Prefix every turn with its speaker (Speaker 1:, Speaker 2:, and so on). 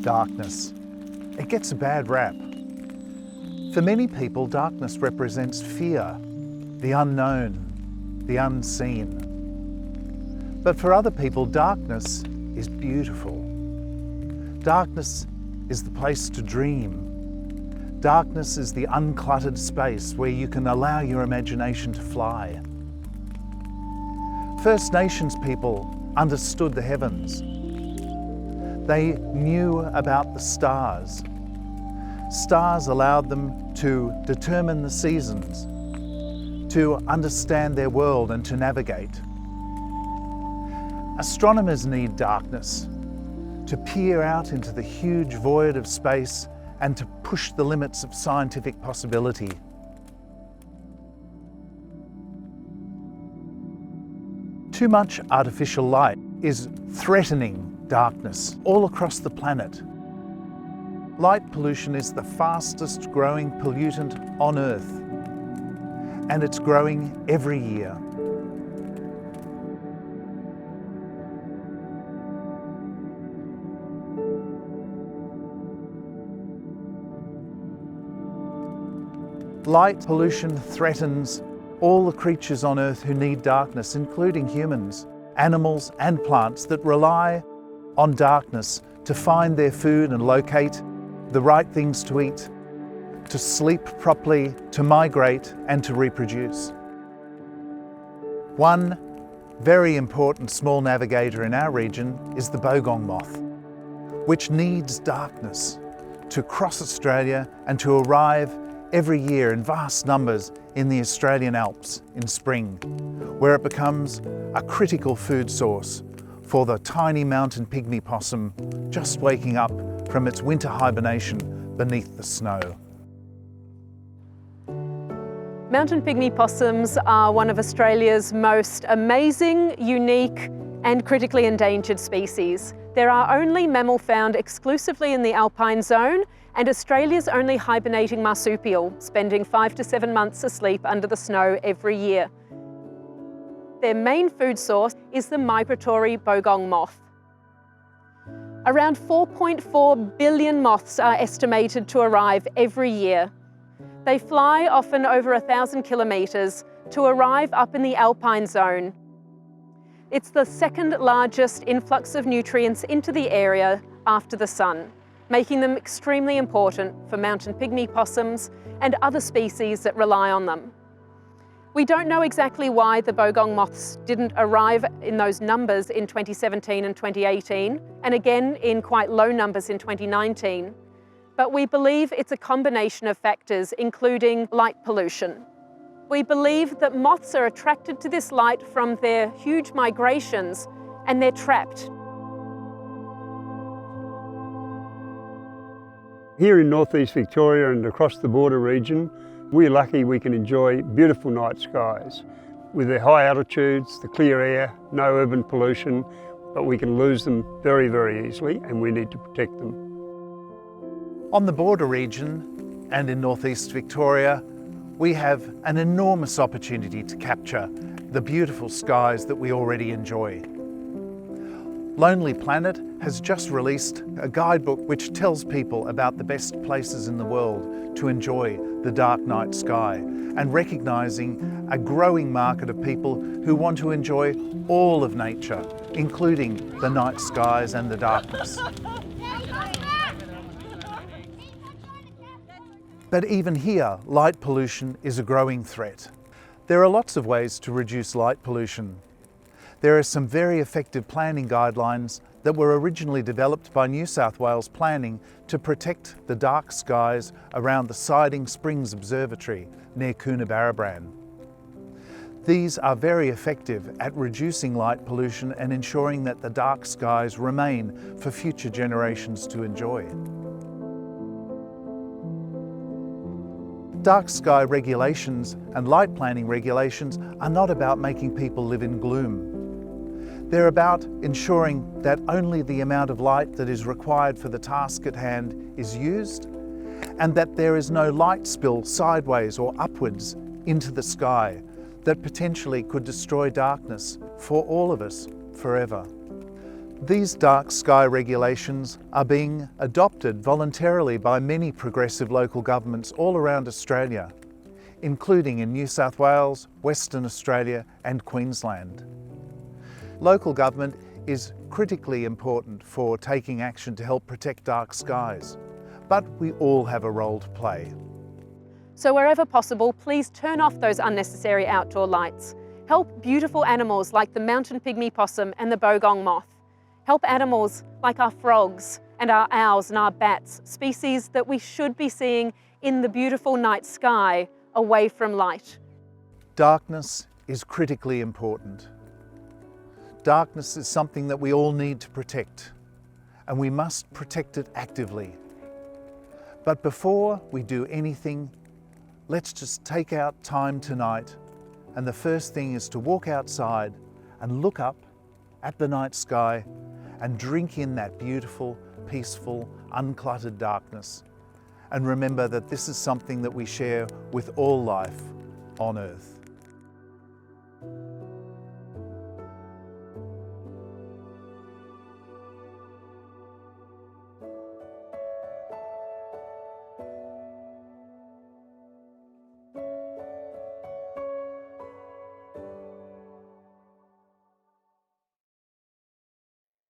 Speaker 1: Darkness. It gets a bad rap. For many people, darkness represents fear, the unknown, the unseen. But for other people, darkness is beautiful. Darkness is the place to dream. Darkness is the uncluttered space where you can allow your imagination to fly. First Nations people understood the heavens. They knew about the stars. Stars allowed them to determine the seasons, to understand their world and to navigate. Astronomers need darkness to peer out into the huge void of space and to push the limits of scientific possibility. Too much artificial light is threatening darkness all across the planet. Light pollution is the fastest growing pollutant on Earth, and it's growing every year. Light pollution threatens all the creatures on Earth who need darkness, including humans, animals and plants that rely on darkness to find their food and locate the right things to eat, to sleep properly, to migrate and to reproduce. One very important small navigator in our region is the Bogong Moth, which needs darkness to cross Australia and to arrive every year in vast numbers in the Australian Alps in spring, where it becomes a critical food source for the tiny mountain pygmy possum just waking up from its winter hibernation beneath the snow.
Speaker 2: Mountain pygmy possums are one of Australia's most amazing, unique and critically endangered species. They're our only mammal found exclusively in the alpine zone and Australia's only hibernating marsupial, spending 5 to 7 months asleep under the snow every year. Their main food source is the migratory Bogong Moth. Around 4.4 billion moths are estimated to arrive every year. They fly often over 1,000 kilometres to arrive up in the alpine zone. It's the second largest influx of nutrients into the area after the sun, making them extremely important for mountain pygmy possums and other species that rely on them. We don't know exactly why the Bogong Moths didn't arrive in those numbers in 2017 and 2018, and again in quite low numbers in 2019. But we believe it's a combination of factors, including light pollution. We believe that moths are attracted to this light from their huge migrations, and they're trapped.
Speaker 3: Here in northeast Victoria and across the border region, we're lucky we can enjoy beautiful night skies. With their high altitudes, the clear air, no urban pollution, but we can lose them very, very easily and we need to protect them.
Speaker 1: On the border region and in northeast Victoria, we have an enormous opportunity to capture the beautiful skies that we already enjoy. Lonely Planet has just released a guidebook which tells people about the best places in the world to enjoy the dark night sky, and recognising a growing market of people who want to enjoy all of nature, including the night skies and the darkness. But even here, light pollution is a growing threat. There are lots of ways to reduce light pollution. There are some very effective planning guidelines that were originally developed by New South Wales Planning to protect the dark skies around the Siding Springs Observatory near Coonabarabran. These are very effective at reducing light pollution and ensuring that the dark skies remain for future generations to enjoy. Dark sky regulations and light planning regulations are not about making people live in gloom. They're about ensuring that only the amount of light that is required for the task at hand is used, and that there is no light spill sideways or upwards into the sky that potentially could destroy darkness for all of us forever. These dark sky regulations are being adopted voluntarily by many progressive local governments all around Australia, including in New South Wales, Western Australia and Queensland. Local government is critically important for taking action to help protect dark skies, but we all have a role to play.
Speaker 2: So wherever possible, please turn off those unnecessary outdoor lights. Help beautiful animals like the mountain pygmy possum and the bogong moth. Help animals like our frogs and our owls and our bats, species that we should be seeing in the beautiful night sky away from light.
Speaker 1: Darkness is critically important. Darkness is something that we all need to protect, and we must protect it actively. But before we do anything, let's just take out time tonight, and the first thing is to walk outside and look up at the night sky and drink in that beautiful, peaceful, uncluttered darkness. And remember that this is something that we share with all life on Earth.